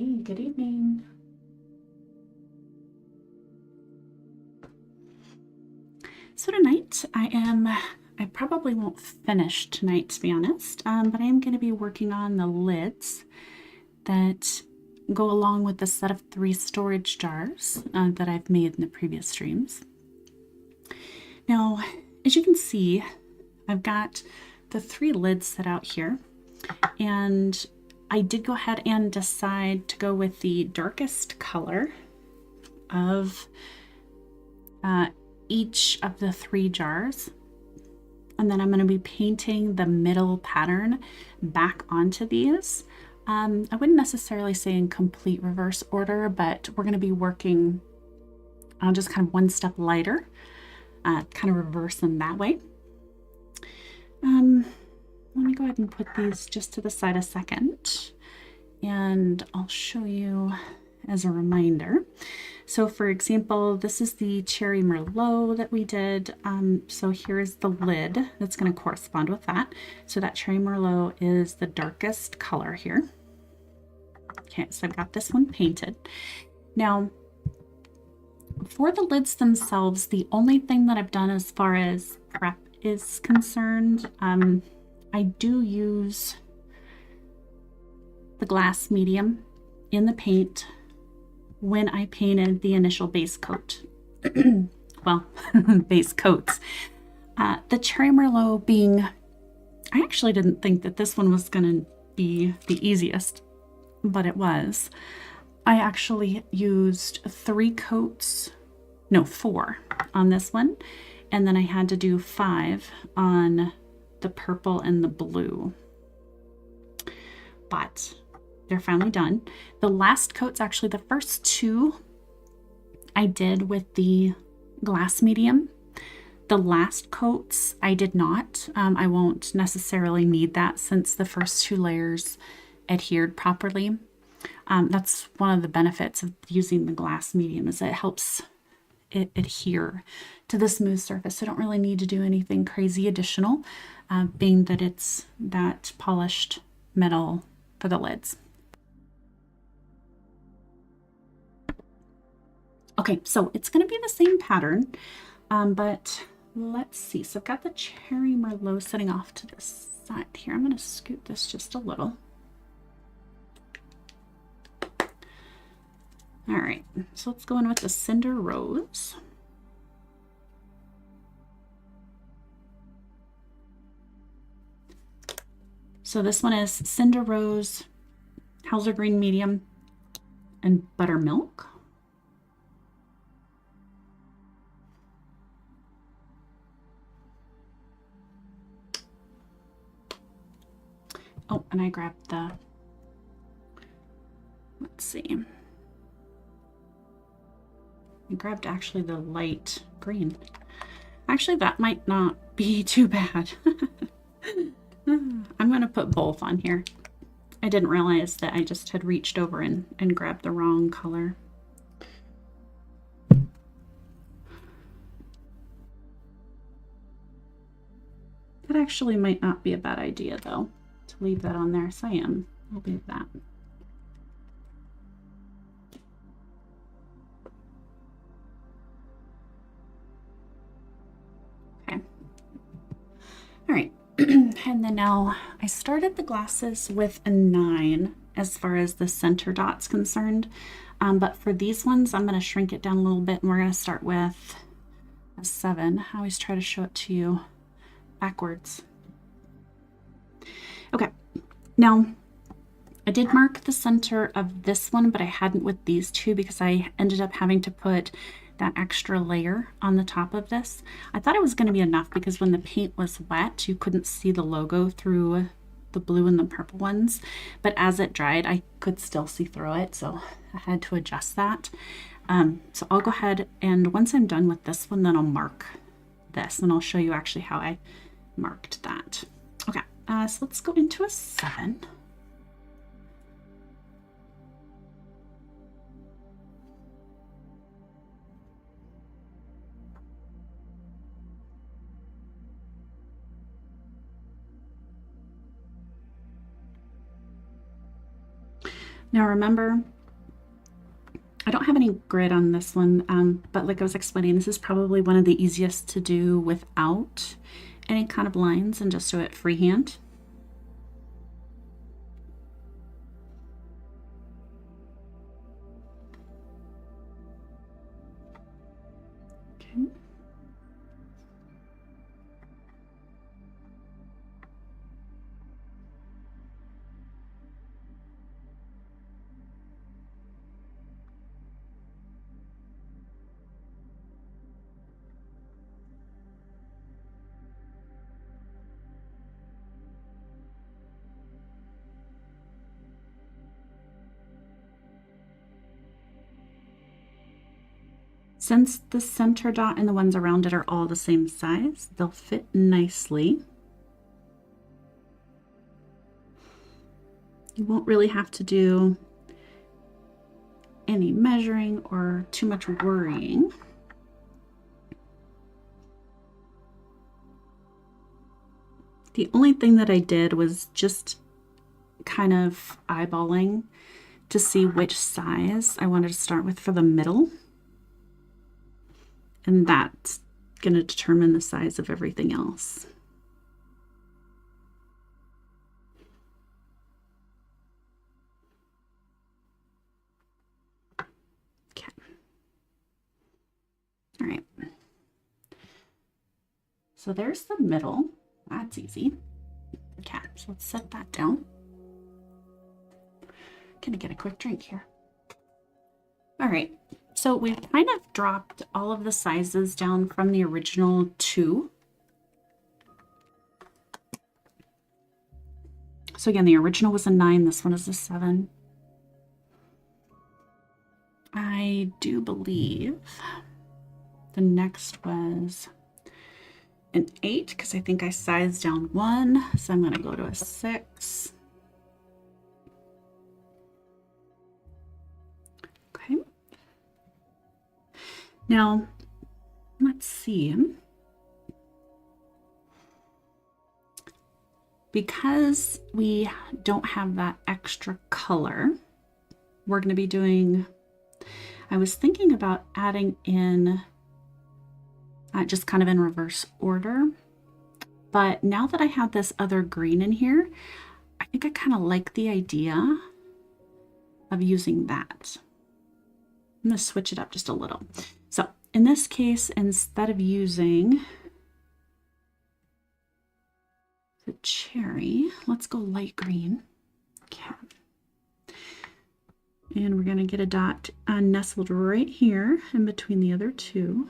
Hey, good evening. So tonight I probably won't finish tonight to be honest, but I am going to be working on the lids that go along with the set of 3 storage jars that I've made in the previous streams. Now, as you can see, I've got the 3 lids set out here, and I did go ahead and decide to go with the darkest color of each of the 3 jars. And then I'm going to be painting the middle pattern back onto these. I wouldn't necessarily say in complete reverse order, but we're going to be working on just kind of one step lighter, kind of reverse them that way. Let me go ahead and put these just to the side a second, and I'll show you as a reminder. So for example, this is the cherry merlot that we did. So here's the lid that's going to correspond with that. So that cherry merlot is the darkest color here. Okay, so I've got this one painted. Now, for the lids themselves, the only thing that I've done as far as prep is concerned, I do use the glass medium in the paint when I painted the initial base coat. Well, base coats. The cherry merlot being, I actually didn't think that this one was going to be the easiest, but it was. I actually used 4 on this one, and then I had to do 5 on the purple and the blue. But they're finally done. The last coat's actually the first 2 I did with the glass medium. The last coats I did not. I won't necessarily need that since the first 2 layers adhered properly. That's one of the benefits of using the glass medium, is it helps it adhere to the smooth surface. I don't really need to do anything crazy additional, being that it's that polished metal for the lids. Okay, so it's going to be the same pattern, but let's see. So I've got the cherry merlot setting off to the side here. I'm going to scoot this just a little. All right, so let's go in with the cinder rose. So this one is cinder rose, Hauser green medium, and buttermilk. Oh, and I grabbed the, let's see. I grabbed actually the light green. Actually, that might not be too bad. I'm going to put both on here. I didn't realize that I just had reached over and grabbed the wrong color. That actually might not be a bad idea though, to leave that on there. So I'll leave that. Okay. All right. And then now I started the glasses with a 9 as far as the center dot's concerned. But for these ones, I'm going to shrink it down a little bit, and we're going to start with a 7. I always try to show it to you backwards. Okay, now I did mark the center of this one, but I hadn't with these 2 because I ended up having to put that extra layer on the top of this. I thought it was going to be enough because when the paint was wet, you couldn't see the logo through the blue and the purple ones, but as it dried, I could still see through it, so I had to adjust that. So I'll go ahead, and once I'm done with this one, then I'll mark this, and I'll show you actually how I marked that. Okay, so let's go into a 7. Now remember, I don't have any grid on this one, but like I was explaining, this is probably one of the easiest to do without any kind of lines and just do it freehand. Okay. Since the center dot and the ones around it are all the same size, they'll fit nicely. You won't really have to do any measuring or too much worrying. The only thing that I did was just kind of eyeballing to see which size I wanted to start with for the middle. And that's going to determine the size of everything else. Okay. All right. So there's the middle. That's easy. Okay, so let's set that down. Gonna get a quick drink here. All right, so we've kind of dropped all of the sizes down from the original 2. So again, the original was a 9, this one is a 7. I do believe the next was an 8 because I think I sized down 1, so I'm going to go to a 6. Okay. Now, let's see. Because we don't have that extra color, we're going to be doing, I was thinking about adding in just kind of in reverse order. But now that I have this other green in here, I think I kind of like the idea of using that. I'm going to switch it up just a little. So in this case, instead of using the cherry, let's go light green. Okay. And we're going to get a dot nestled right here in between the other 2.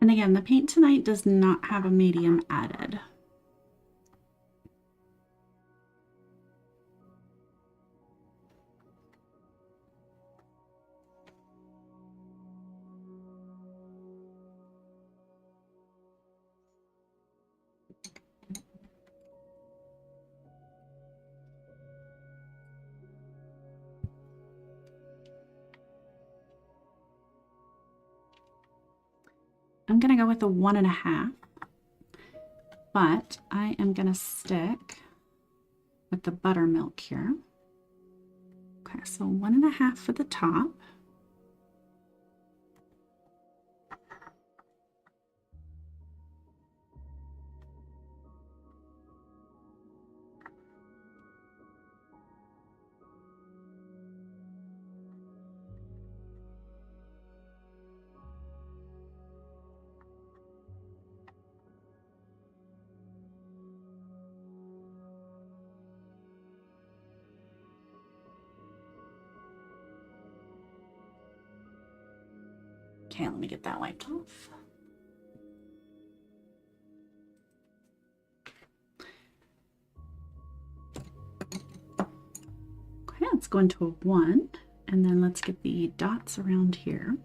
And again, the paint tonight does not have a medium added. I'm going to go with a 1.5, but I am going to stick with the buttermilk here. Okay, so 1.5 for the top. Okay, let me get that wiped off. let's go into a 1, and then let's get the dots around here.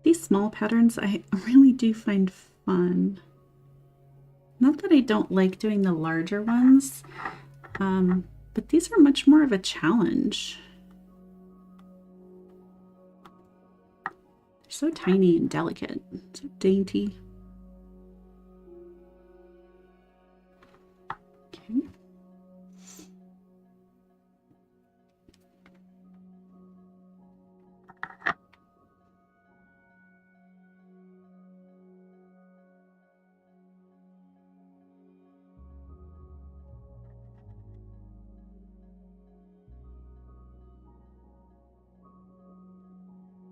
These small patterns I really do find fun. Not that I don't like doing the larger ones, but these are much more of a challenge. They're so tiny and delicate, so dainty. Okay.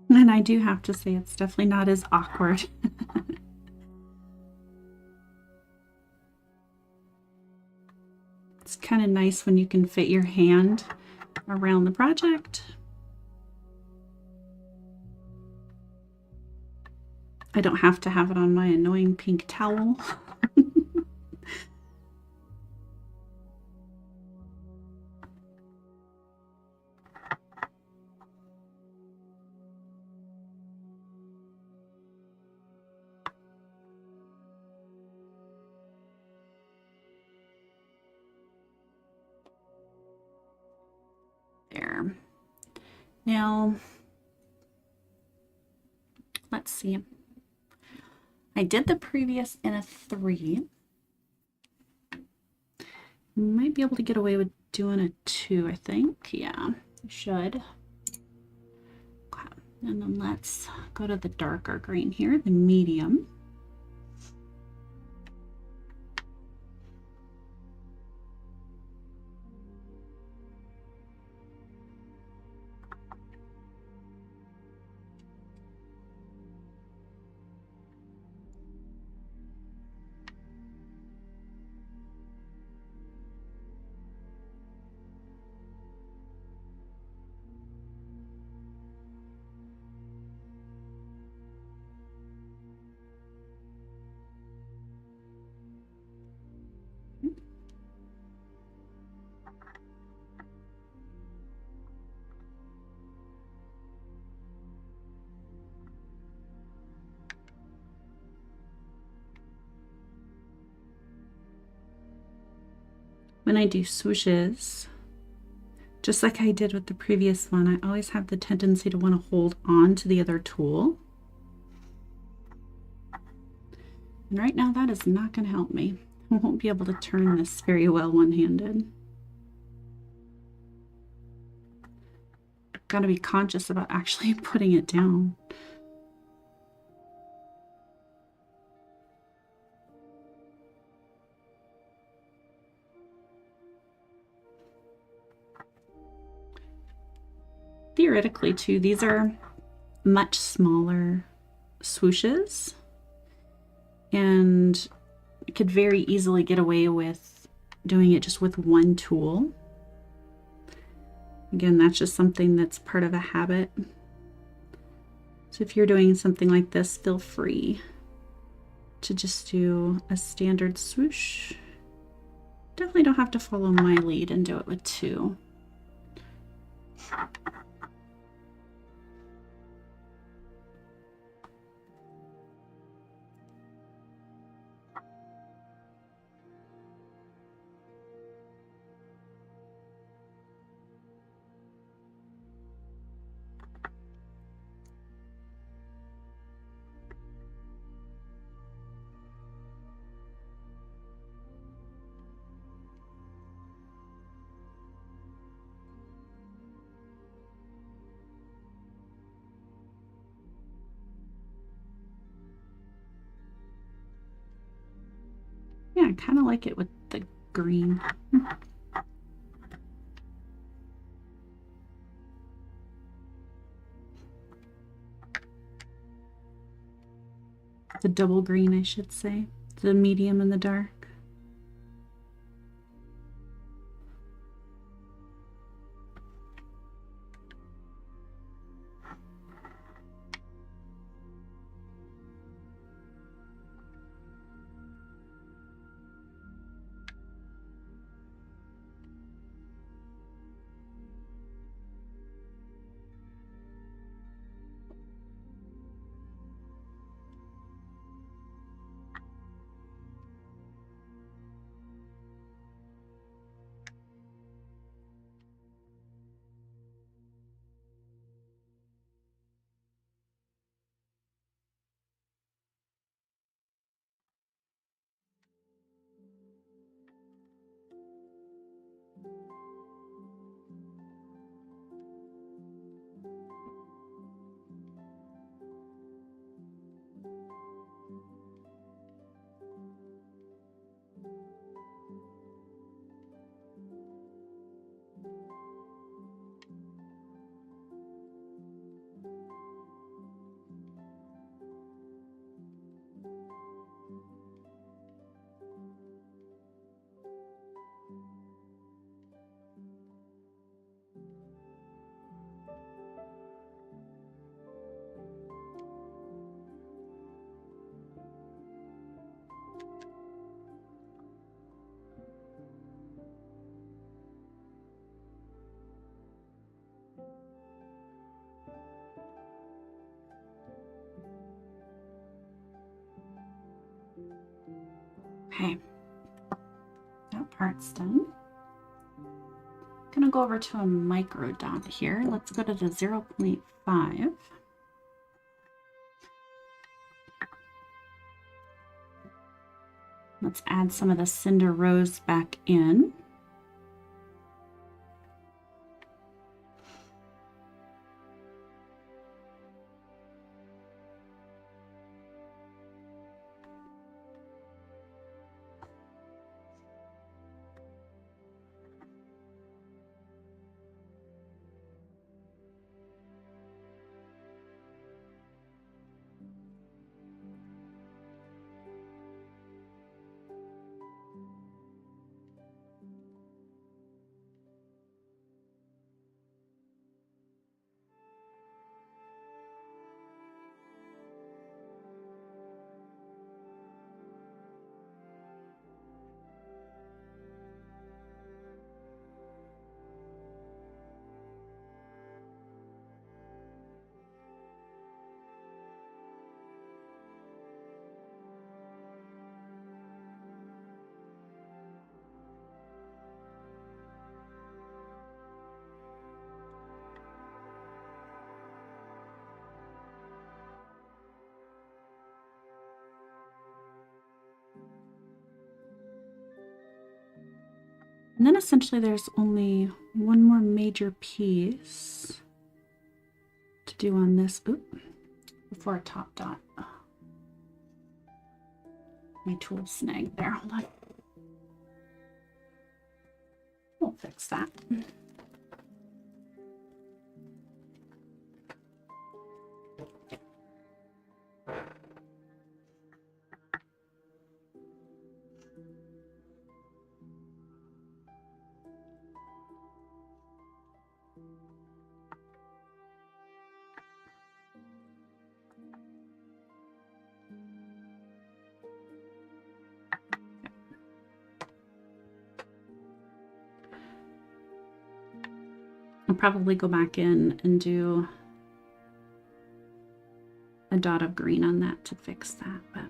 And I do have to say it's definitely not as awkward. It's kind of nice when you can fit your hand around the project. I don't have to have it on my annoying pink towel. There. Now, let's see. I did the previous in a 3. Might be able to get away with doing a 2, I think. Yeah, I should. Okay. And then let's go to the darker green here, the medium. When I do swooshes, just like I did with the previous one, I always have the tendency to want to hold on to the other tool. And right now that is not going to help me. I won't be able to turn this very well one-handed. Got to be conscious about actually putting it down. Theoretically too, these are much smaller swooshes, and you could very easily get away with doing it just with one tool. Again, that's just something that's part of a habit. So if you're doing something like this, feel free to just do a standard swoosh. Definitely don't have to follow my lead and do it with 2. Yeah, I kind of like it with the green. The double green, I should say. the medium and the dark. Okay, that part's done. I'm gonna go over to a micro dot here. Let's go to the 0.5. Let's add some of the cinder rose back in. And then essentially there's only one more major piece to do on this, before a top dot. My tool snagged there, hold on. We'll fix that. I'll probably go back in and do a dot of green on that to fix that, but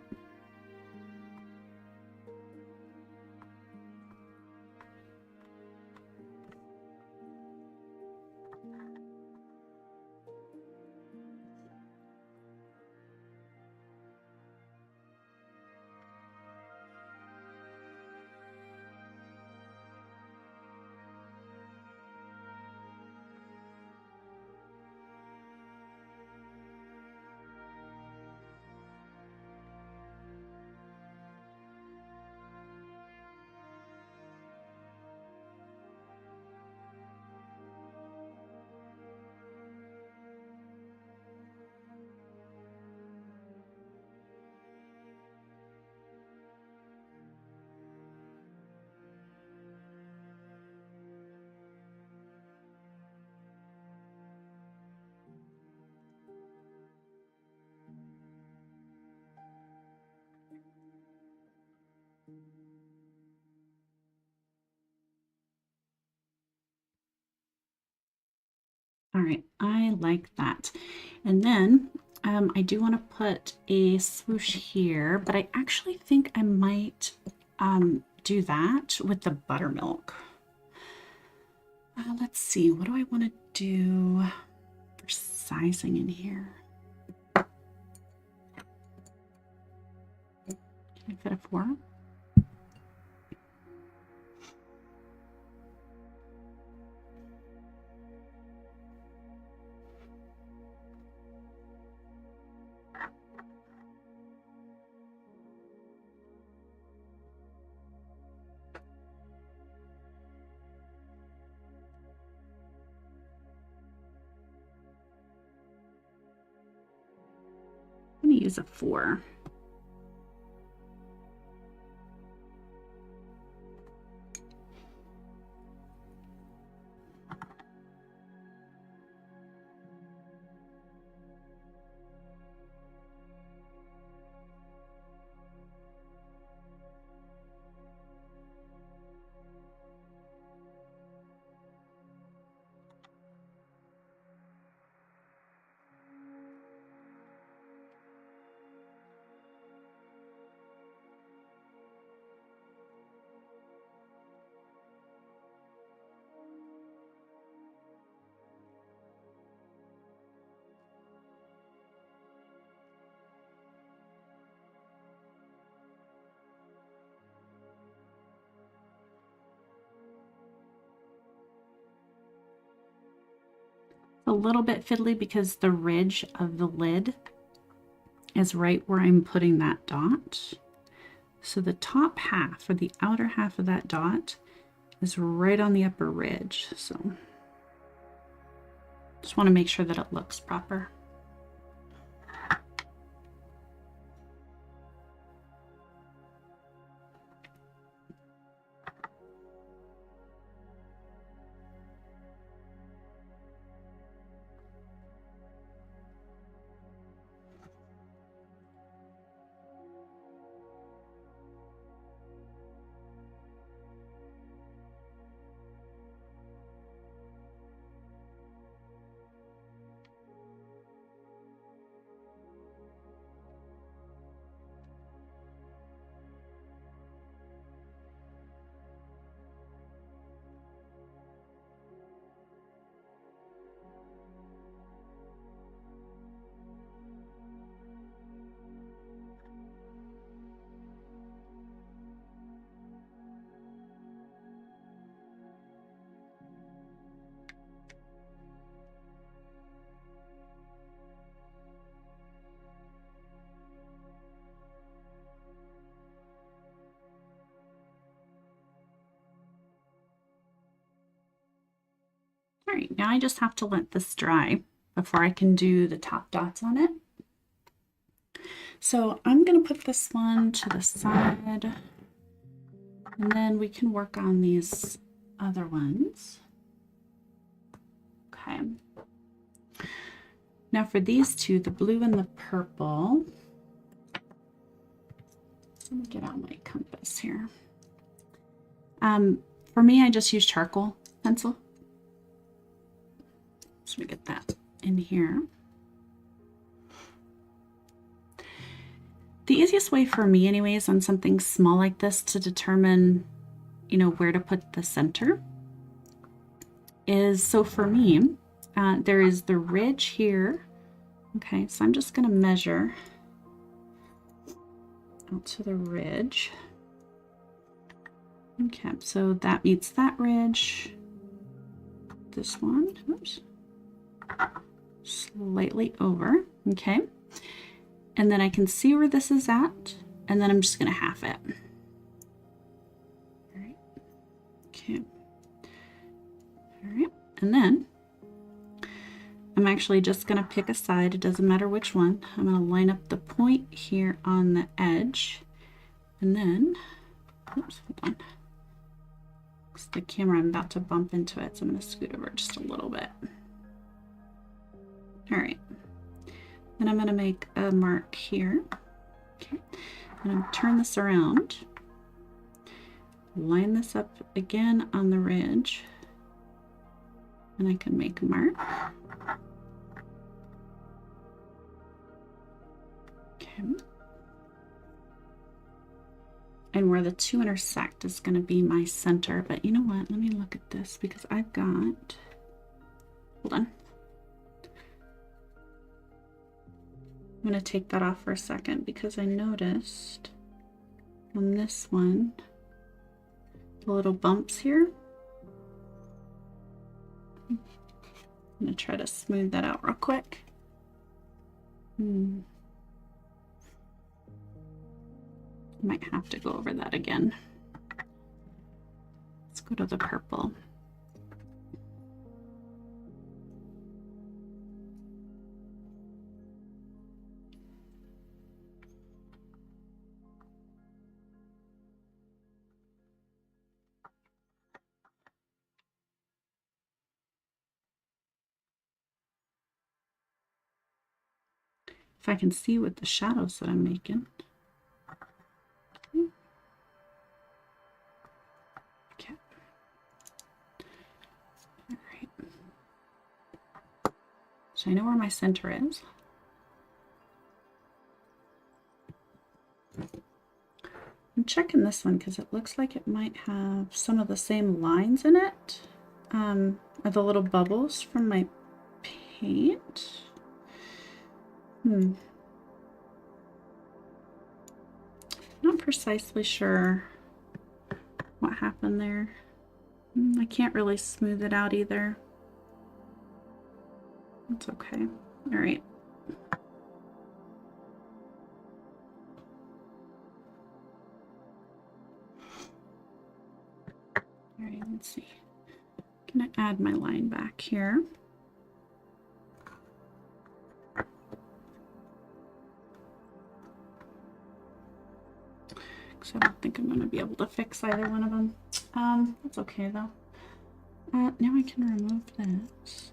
right, I like that. And then I do want to put a swoosh here, but I actually think I might do that with the buttermilk. Let's see, what do I want to do for sizing in here? Can I fit a 4? I'm going to use a 4. A little bit fiddly because the ridge of the lid is right where I'm putting that dot. So the top half, or the outer half of that dot, is right on the upper ridge. So just want to make sure that it looks proper. All right, now I just have to let this dry before I can do the top dots on it. So I'm going to put this one to the side, and then we can work on these other ones. Okay. Now for these two, the blue and the purple, let me get out my compass here. For me, I just use charcoal pencil. So we get that in here. The easiest way for me anyways on something small like this to determine, you know, where to put the center is, so for me, there is the ridge here. Okay, so I'm just going to measure out to the ridge. Okay, so that meets that ridge. This one, oops, slightly over. Okay, and then I can see where this is at, and then I'm just going to half it. All right. Okay. All right, and then I'm actually just going to pick a side. It doesn't matter which one. I'm going to line up the point here on the edge, and then, oops, hold on. It's the camera, I'm about to bump into it, so I'm going to scoot over just a little bit. All right. Then I'm going to make a mark here. Okay. And I'm going to turn this around. Line this up again on the ridge. and I can make a mark. Okay. And where the two intersect is going to be my center. But you know what? Let me look at this because I've got, hold on. I'm going to take that off for a second because I noticed on this one, the little bumps here. I'm going to try to smooth that out real quick. Might have to go over that again. Let's go to the purple. If I can see with the shadows that I'm making. Okay. All right. So I know where my center is. I'm checking this one because it looks like it might have some of the same lines in it. Are the little bubbles from my paint. Not precisely sure what happened there. I can't really smooth it out either. That's okay. All right. All right, let's see. I'm gonna add my line back here. I don't think I'm going to be able to fix either one of them. That's okay though. Now I can remove this.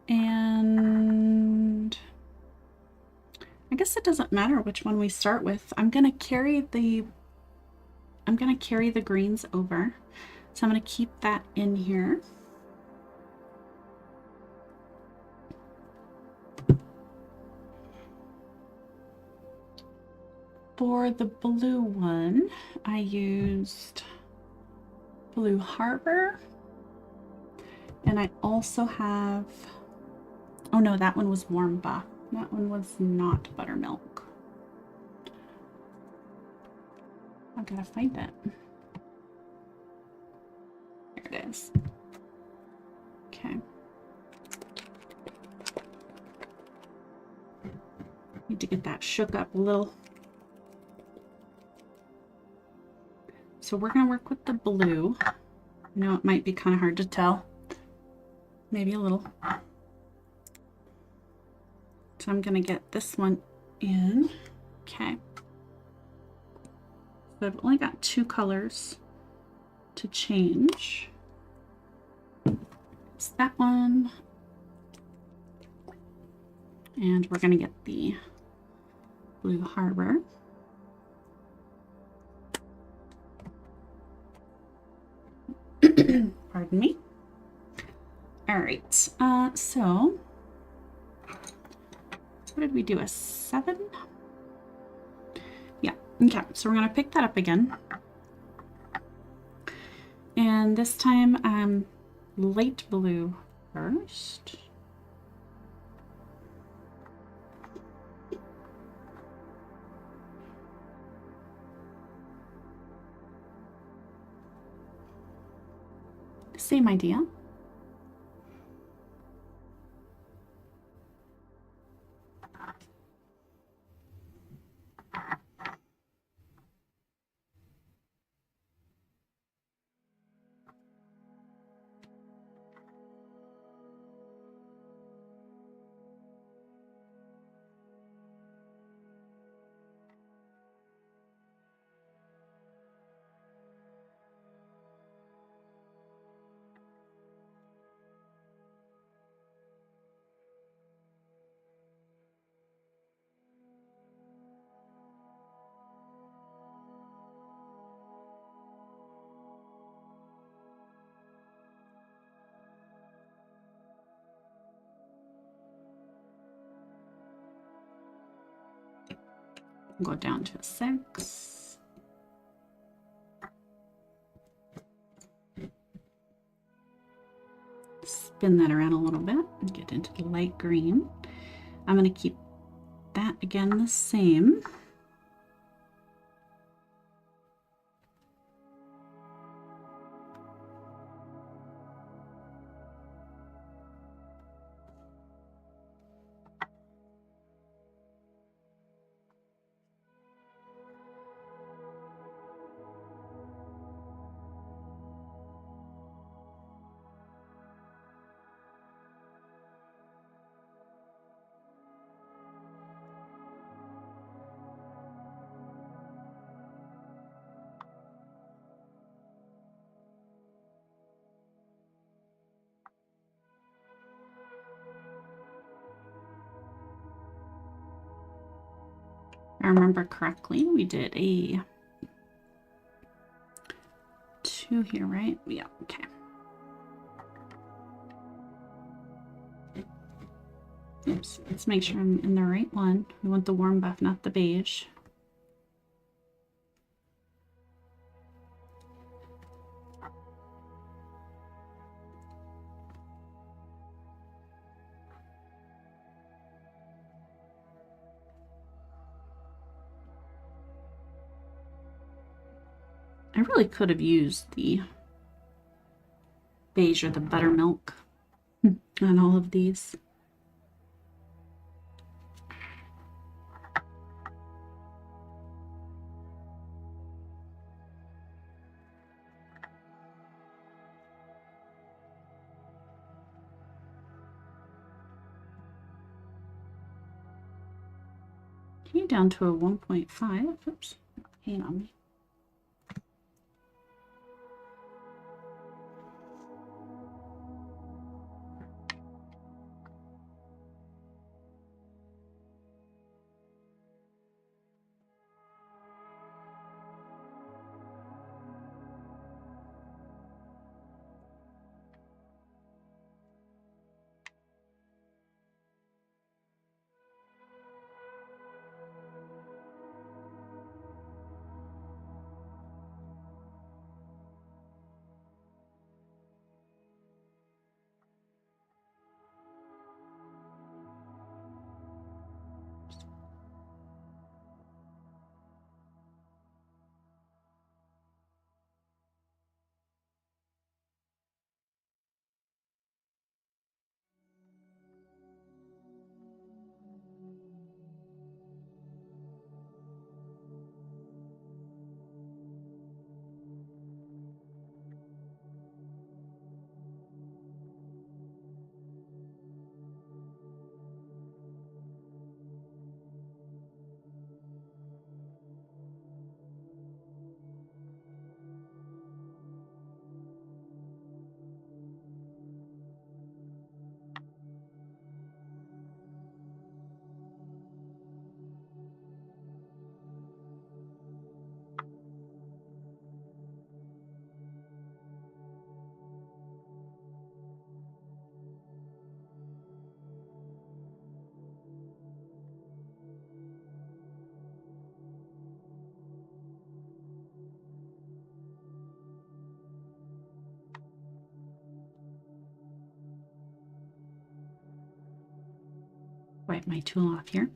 And I guess it doesn't matter which one we start with. I'm going to carry the greens over. So I'm going to keep that in here. For the blue one, I used Blue Harbor, and I also have, oh no, that one was Warm Buff. That one was not Buttermilk. I've got to find it. There it is. Okay. Need to get that shook up a little. So we're going to work with the blue. I know it might be kind of hard to tell. Maybe a little. So I'm going to get this one in. Okay. So I've only got two colors to change. It's that one. And we're going to get the Blue Harbor. Pardon me. All right, so what did we do, a 7? Yeah, okay, so we're gonna pick that up again. And this time, light blue first. Same idea. Go down to a 6. Spin that around a little bit and get into the light green. I'm going to keep that again the same. I remember correctly, we did a 2 here, right? Yeah, okay. Oops, let's make sure I'm in the right one. We want the warm buff, not the beige. I really could have used the beige or the buttermilk on all of these. Okay, down to a 1.5. Oops, hang on me. Wipe my tool off here.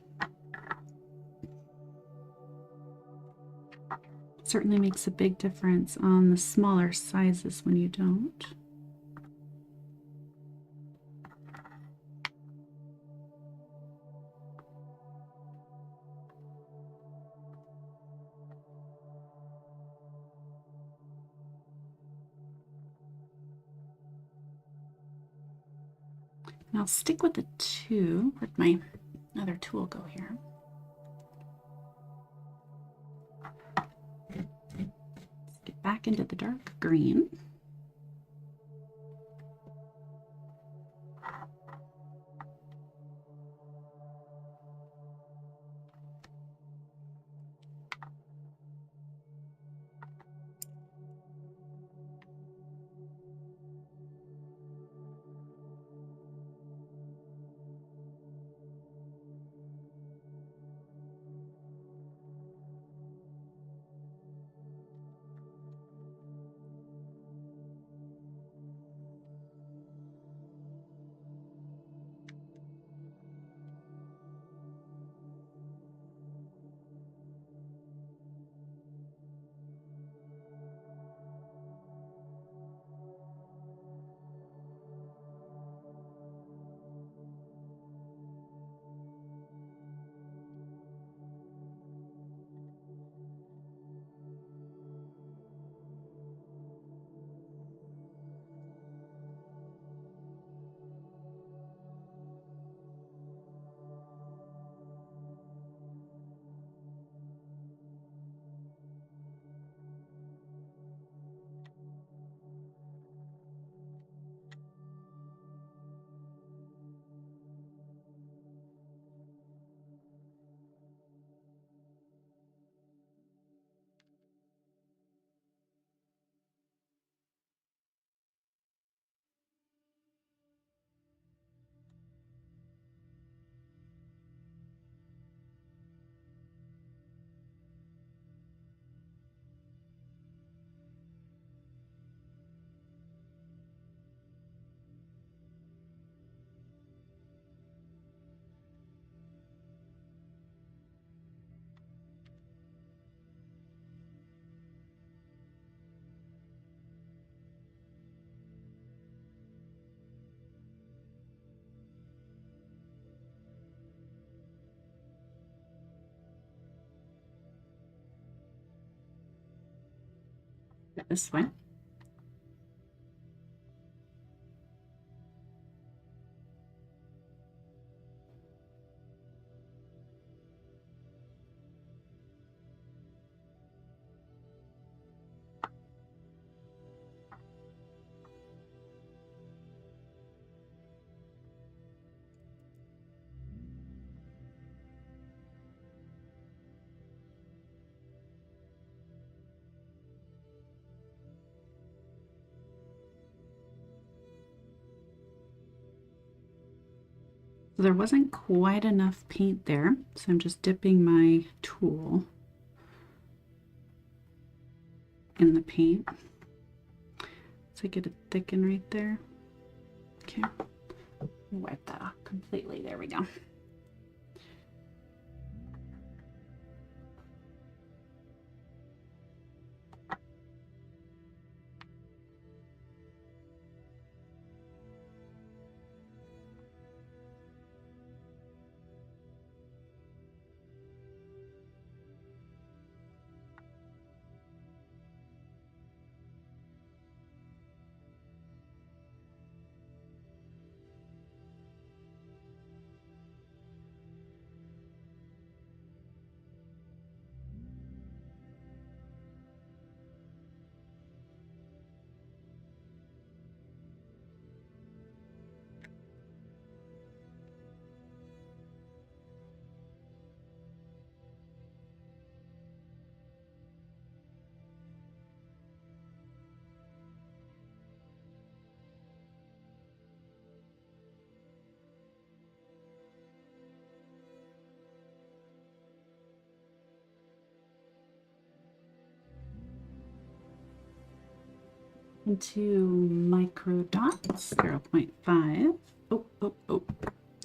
Certainly makes a big difference on the smaller sizes when you don't. Now I'll stick with the 2. Where'd my other tool go here? Let's get back into the dark green. this way. So there wasn't quite enough paint there, so I'm just dipping my tool in the paint so I get it thicken right there. Okay, wipe that off completely. There we go. Into micro dots, 0.5. Oh,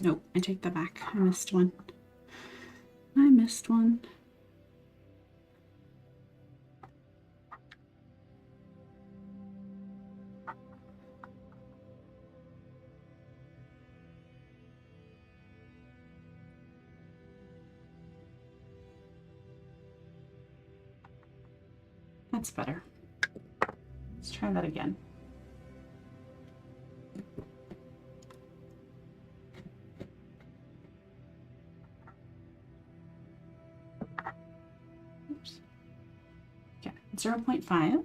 nope, I take that back. I missed one. I missed one. That's better. Let's try that again. Oops. Okay, 0.5.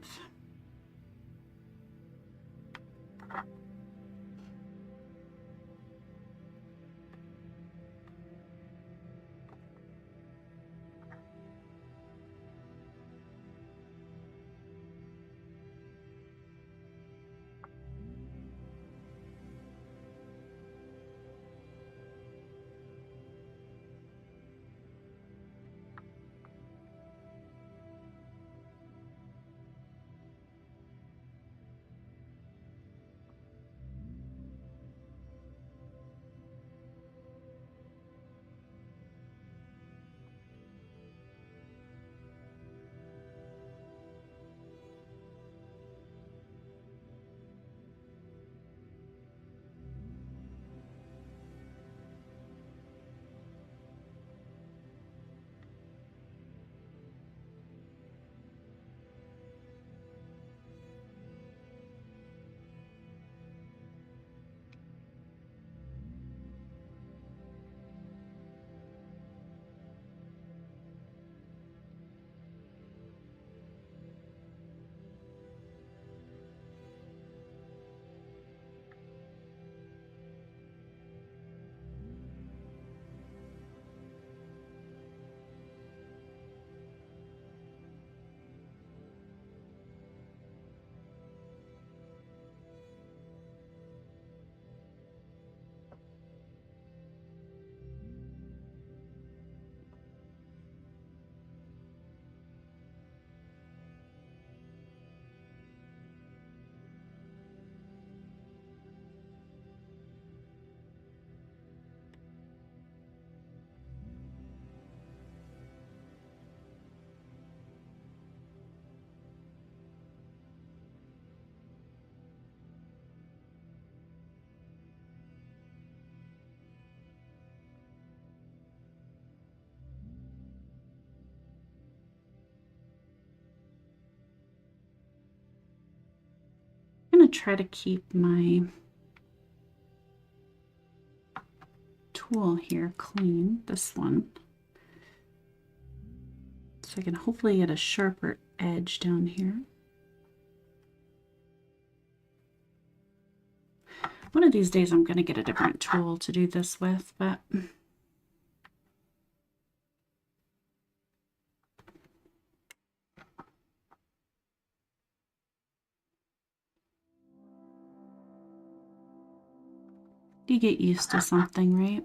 going to try to keep my tool here clean, this one, so I can hopefully get a sharper edge down here. One of these days I'm going to get a different tool to do this with, but you get used to something, right?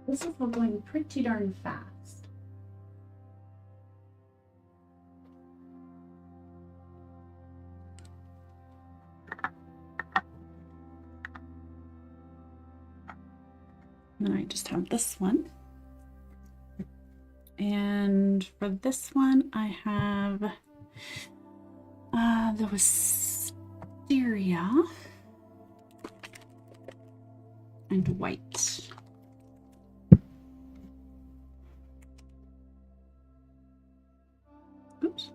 This is going pretty darn fast. And then I just have this one. And for this one, I have the wisteria and white. Oops.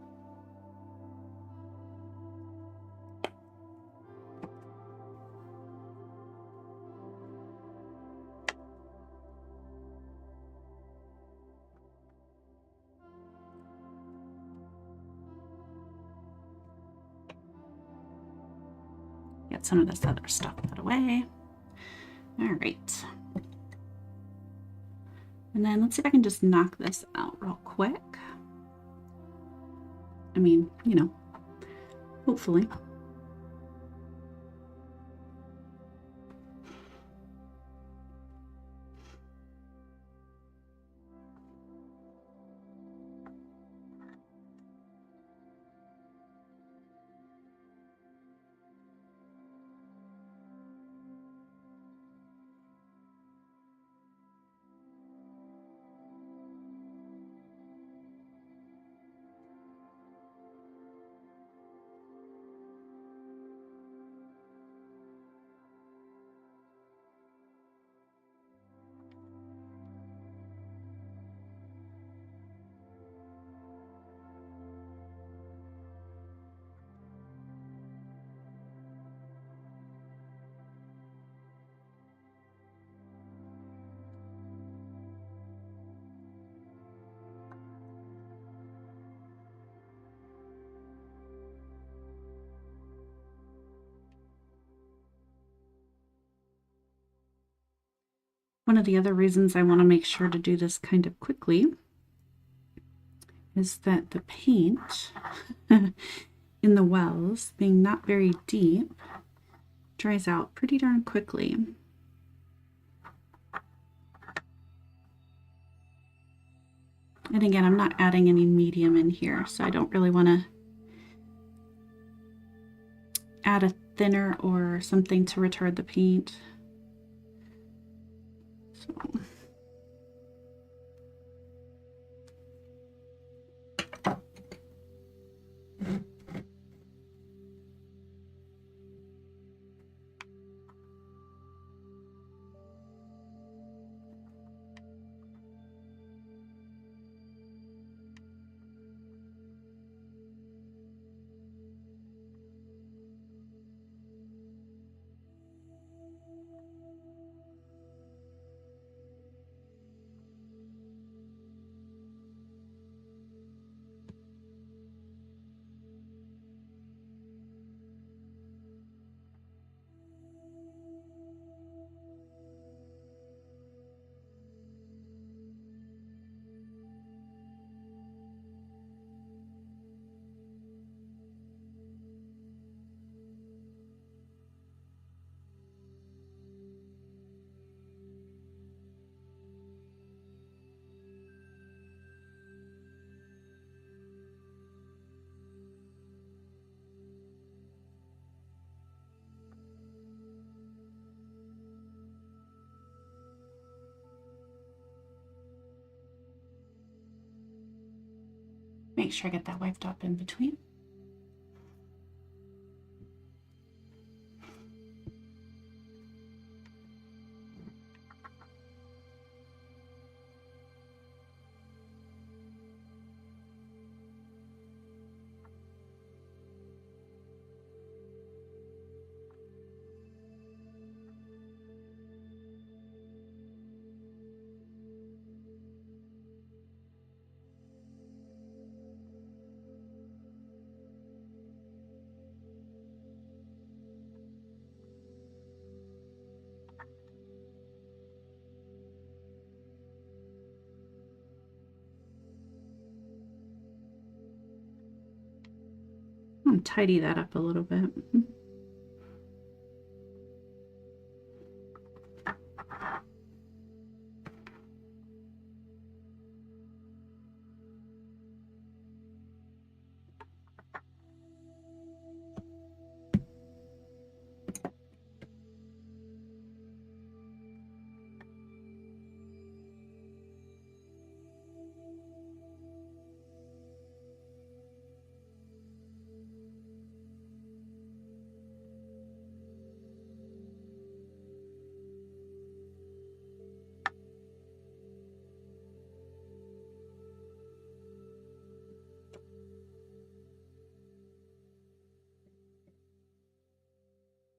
Get some of this other stuff out of the way. All right. And then let's see if I can just knock this out real quick. I mean, you know, hopefully. One of the other reasons I want to make sure to do this kind of quickly is that the paint in the wells, being not very deep, dries out pretty darn quickly. And again, I'm not adding any medium in here, so I don't really want to add a thinner or something to retard the paint. So. Make sure I get that wiped up in between. I'm gonna tidy that up a little bit.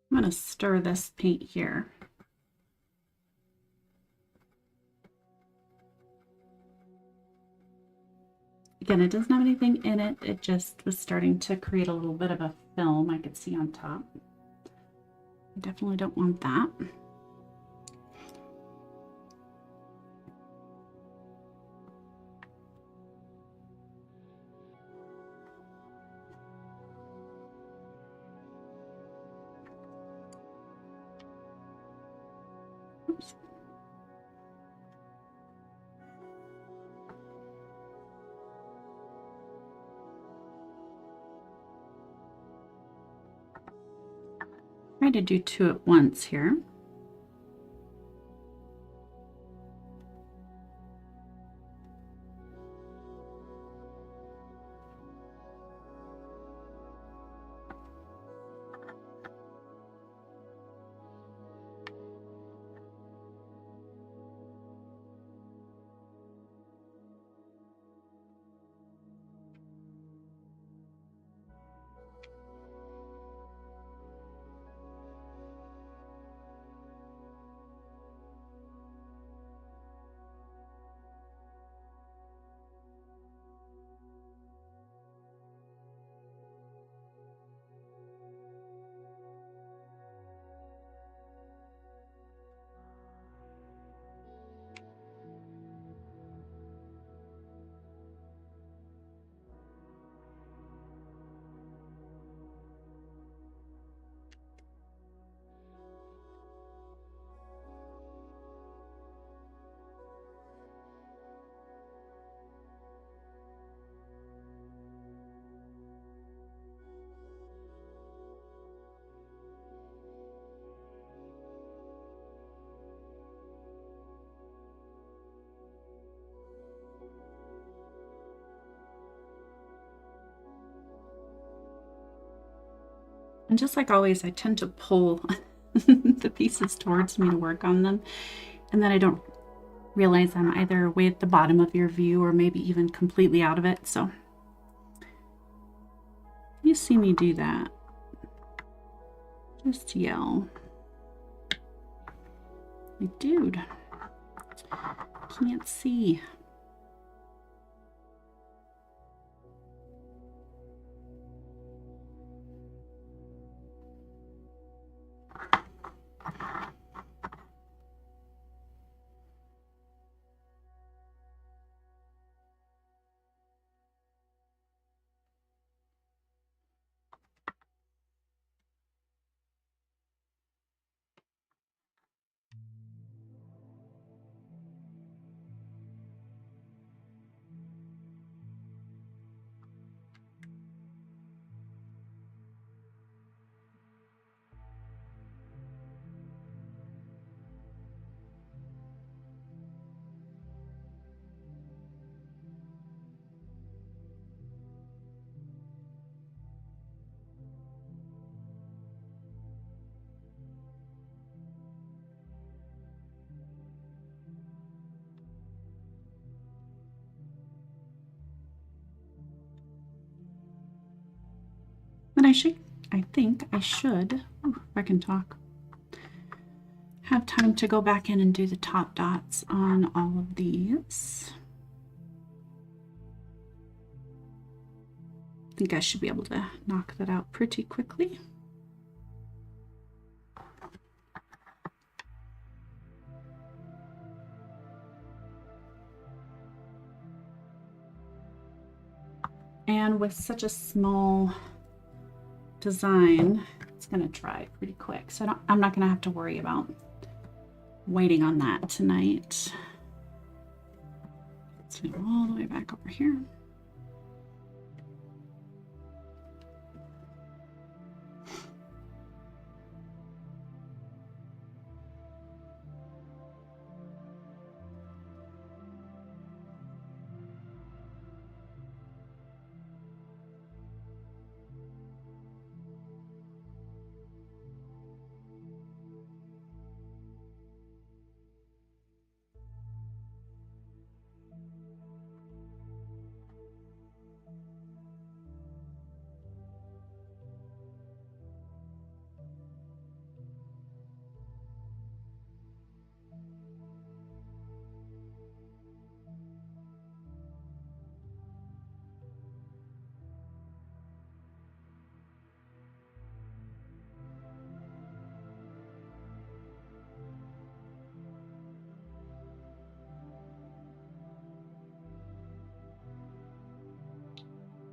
I'm going to stir this paint here. Again, it doesn't have anything in it. It just was starting to create a little bit of a film I could see on top. I definitely don't want that. Oops. Try to do two at once here. And just like always, I tend to pull the pieces towards me to work on them. And then I don't realize I'm either way at the bottom of your view or maybe even completely out of it. So you see me do that, just yell. Like, dude, can't see. But I think I should, if I can talk, have time to go back in and do the top dots on all of these. I think I should be able to knock that out pretty quickly. And with such a small design, it's going to dry pretty quick. So I'm not going to have to worry about waiting on that tonight. Let's go all the way back over here.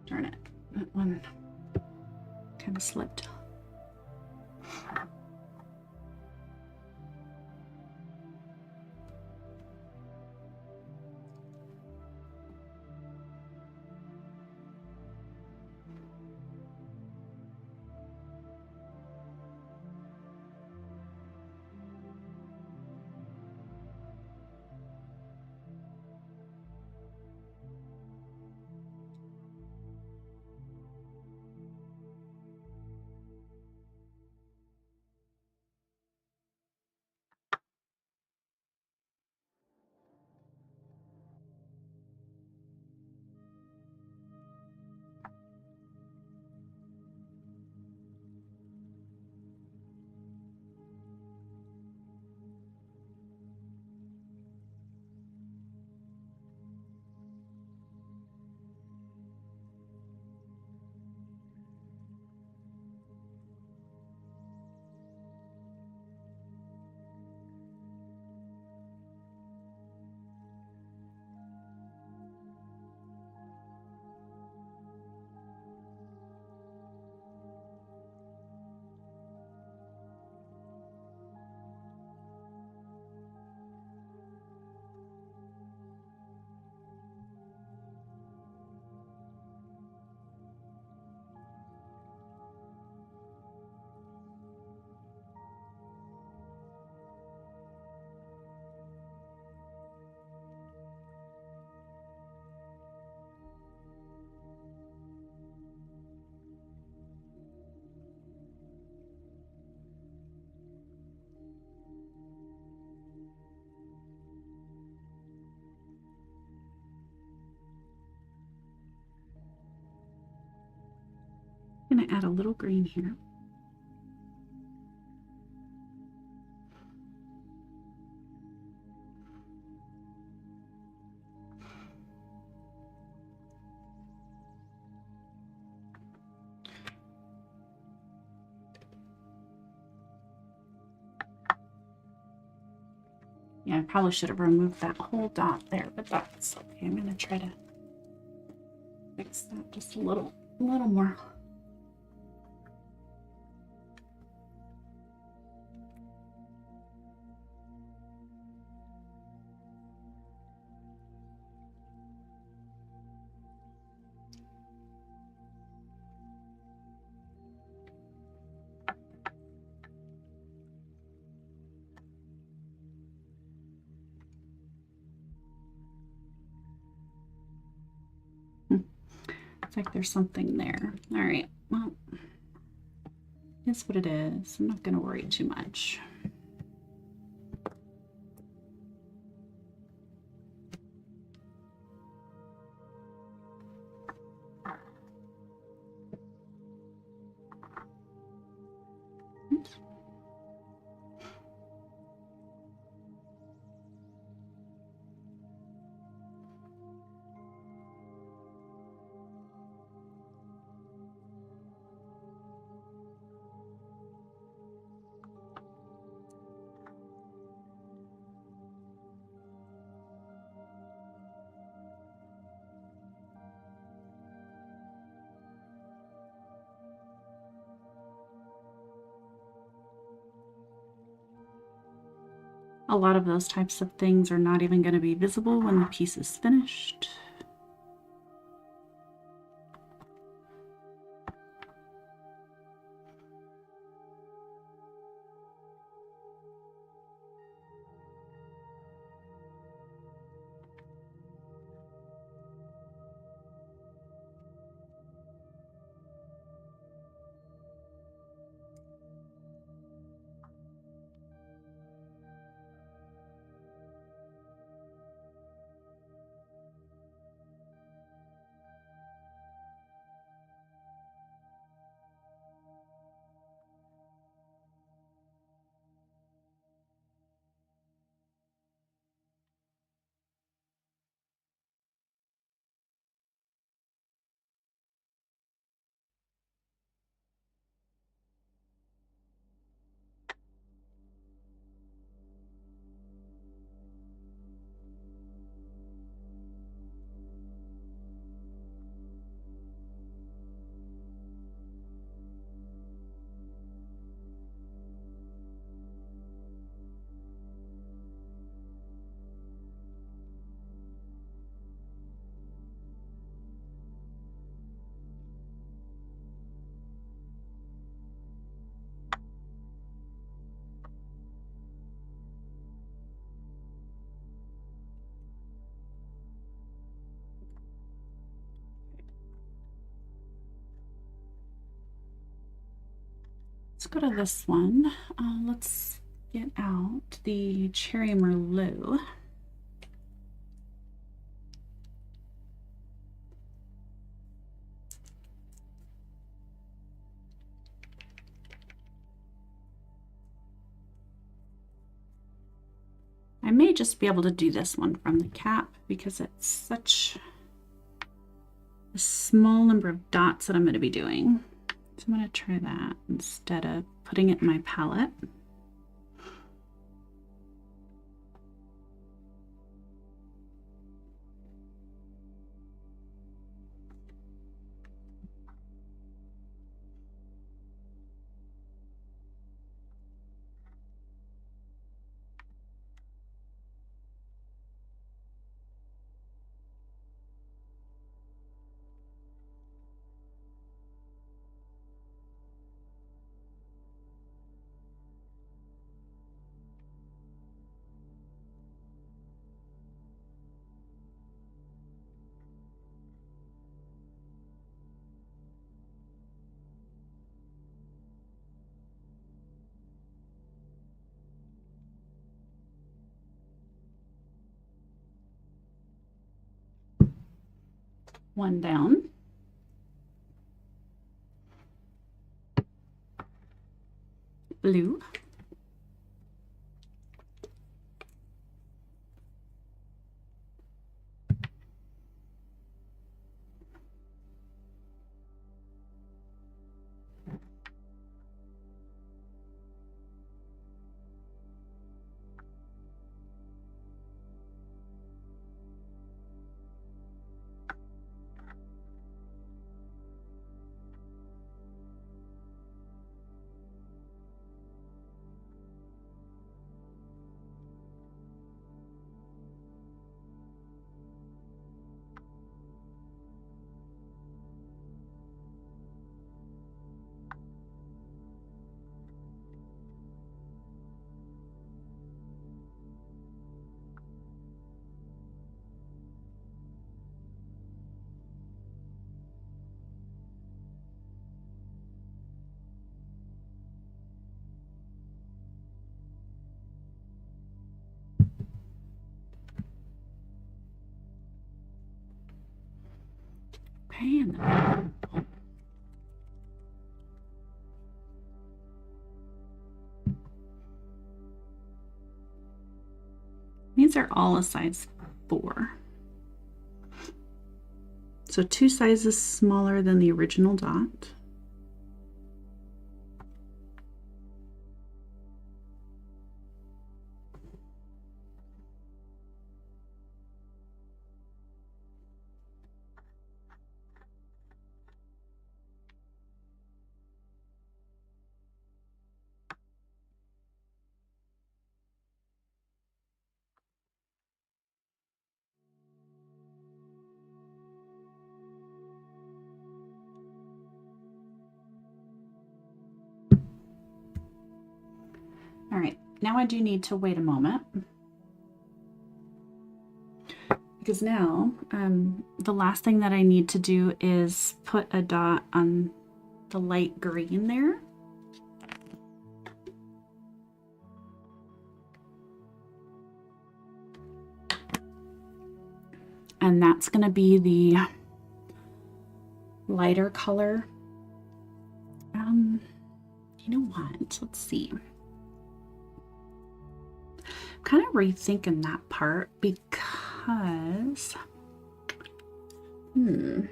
Darn it, that one kind of slipped. I'm going to add a little green here. Yeah, I probably should have removed that whole dot there, but that's okay. I'm going to try to fix that just a little more. Looks like there's something there. All right, well, it's what it is. I'm not going to worry too much. a lot of those types of things are not even going to be visible when the piece is finished. Let's go to this one. Let's get out the Cherry Merlot. I may just be able to do this one from the cap because it's such a small number of dots that I'm going to be doing. So I'm going to try that instead of putting it in my palette. One down. Blue. Okay, and then these are all a size 4. So 2 sizes smaller than the original dot. All right, now I do need to wait a moment, because now the last thing that I need to do is put a dot on the light green there. And that's going to be the lighter color. You know what? Let's see. I'm kind of rethinking that part because, now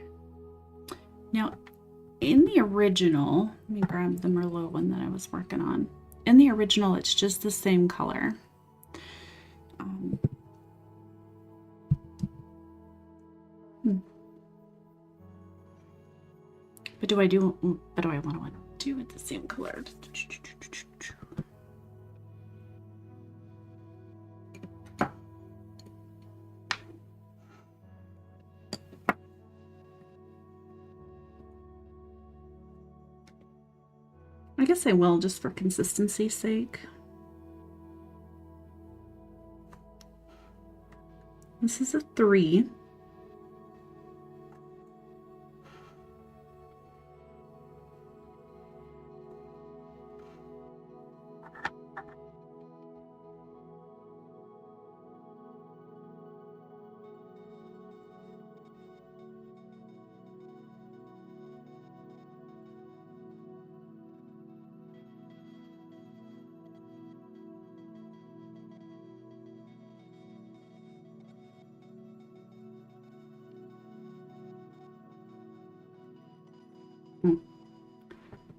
in the original, let me grab the Merlot one that I was working on. In the original, it's just the same color. But do I want to do it the same color? I guess I will, just for consistency's sake. This is a 3.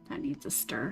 That needs a stir.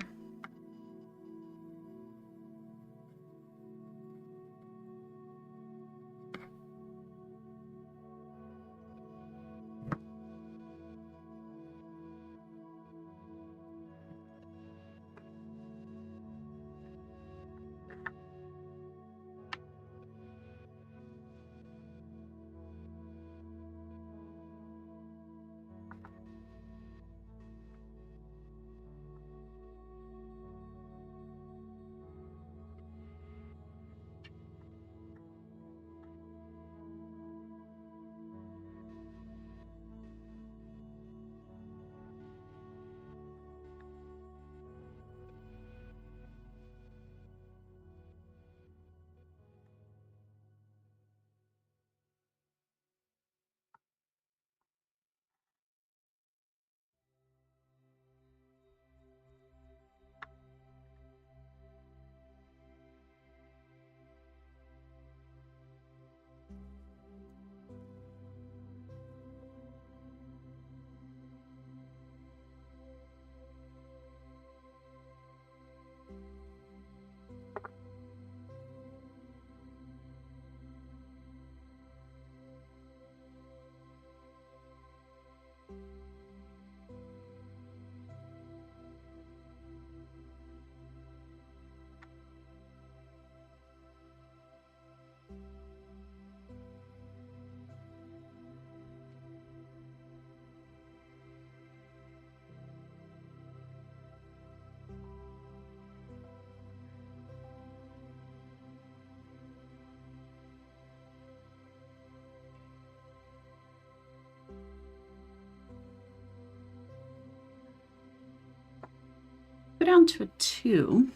Go down to a 2.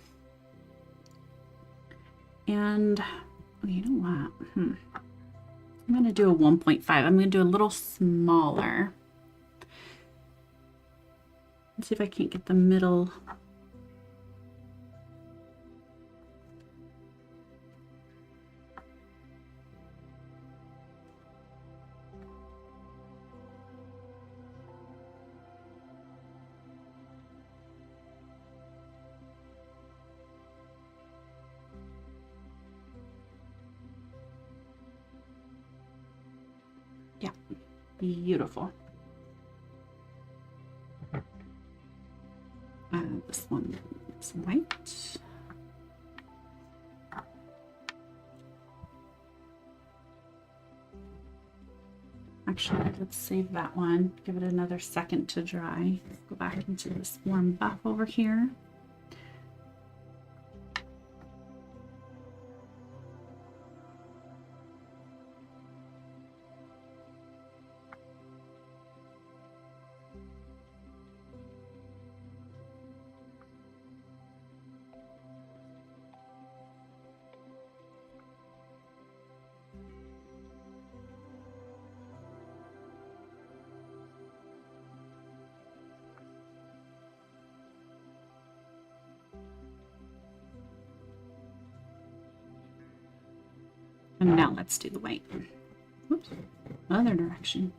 And oh, you know what? I'm going to do a 1.5. I'm going to do a little smaller. Let's see if I can't get the middle. Yeah, beautiful. This one is white. Actually, let's save that one. Give it another second to dry. Go back into this warm buff over here. And now let's do the white. Whoops, other direction.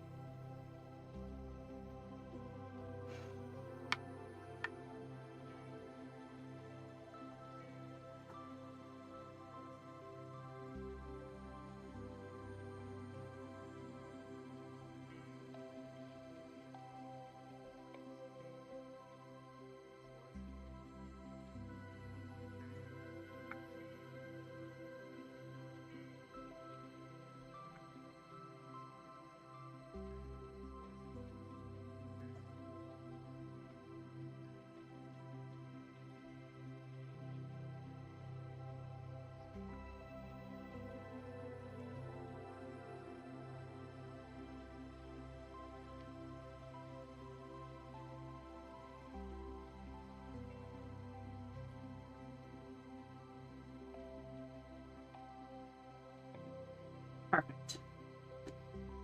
Perfect.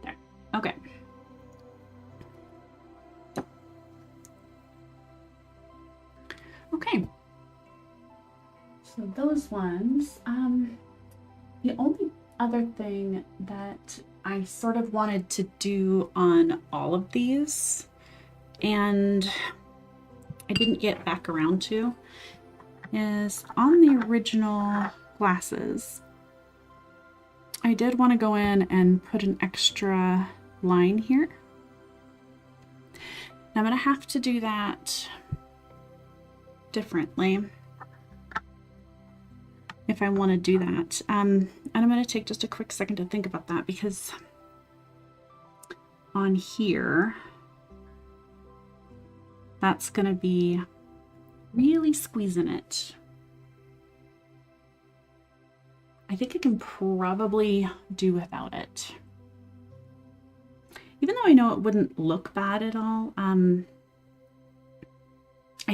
There. Okay. Okay. So those ones, the only other thing that I sort of wanted to do on all of these, and I didn't get back around to, is on the original glasses, I did want to go in and put an extra line here. Now I'm going to have to do that differently if I want to do that. And I'm going to take just a quick second to think about that, because on here, that's going to be really squeezing it. I think I can probably do without it. Even though I know it wouldn't look bad at all, I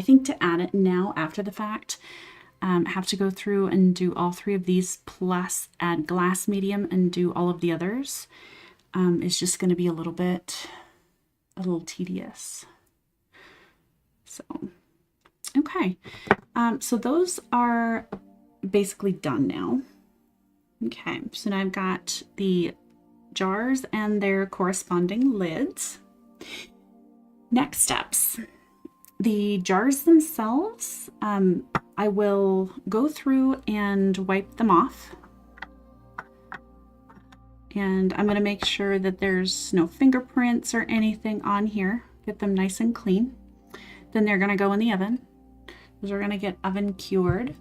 think to add it now after the fact, have to go through and do all three of these plus add glass medium and do all of the others, is just going to be a little tedious. So, okay. So those are basically done now. Okay, so now I've got the jars and their corresponding lids. Next steps. The jars themselves, I will go through and wipe them off. And I'm going to make sure that there's no fingerprints or anything on here. Get them nice and clean. Then they're going to go in the oven. Those are going to get oven cured.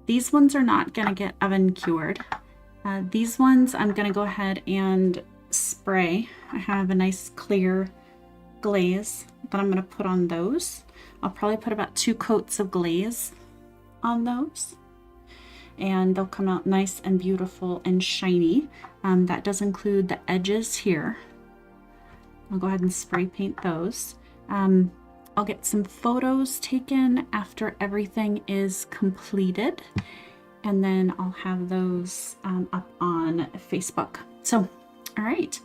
These ones are not going to get oven cured. These ones I'm going to go ahead and spray. I have a nice clear glaze that I'm going to put on those. I'll probably put about 2 coats of glaze on those, and they'll come out nice and beautiful and shiny. That does include the edges here. I'll go ahead and spray paint those. I'll get some photos taken after everything is completed, and then I'll have those up on Facebook. So, all right.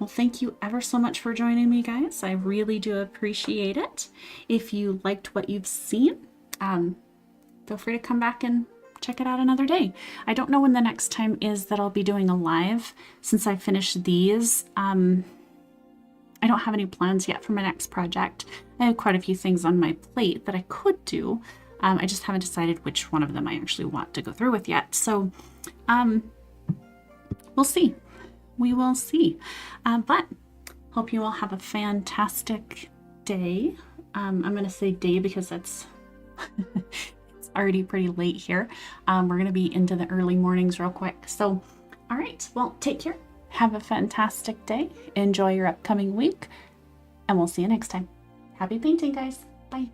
Well, thank you ever so much for joining me, guys. I really do appreciate it. If you liked what you've seen, feel free to come back and check it out another day. I don't know when the next time is that I'll be doing a live since I finished these. I don't have any plans yet for my next project. I have quite a few things on my plate that I could do. I just haven't decided which one of them I actually want to go through with yet. So we'll see. We will see. But hope you all have a fantastic day. I'm going to say day because it's it's already pretty late here. We're going to be into the early mornings real quick. So, all right. Well, take care. Have a fantastic day. Enjoy your upcoming week. And we'll see you next time. Happy painting, guys. Bye.